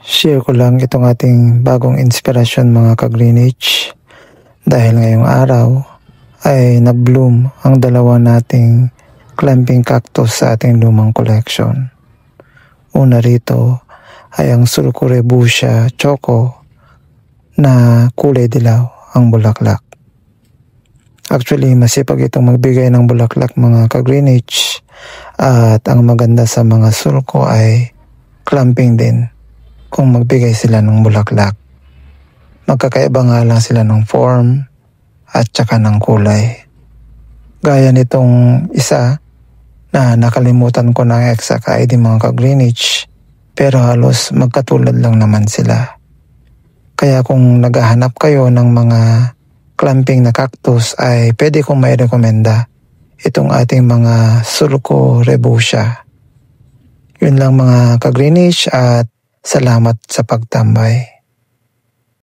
Share ko lang itong ating bagong inspirasyon mga ka-Greenwich dahil ngayong araw ay nag-bloom ang dalawa nating clamping cactus sa ating lumang collection. Una rito ay ang Sulcurebutia choco na kulay dilaw ang bulaklak. Actually, masipag itong magbigay ng bulaklak mga ka-Greenwich at ang maganda sa mga sulco ay clamping din kung magbigay sila ng bulaklak. Magkakaiba nga lang sila ng form at saka ng kulay. Gaya nitong isa na nakalimutan ko ng exact ID mga ka-Greenwich pero halos magkatulad lang naman sila. Kaya kung naghahanap kayo ng mga clamping na cactus ay pwede kong may rekomenda itong ating mga Sulcurebutia. Yun lang mga ka-Greenwich at salamat sa pagtambay.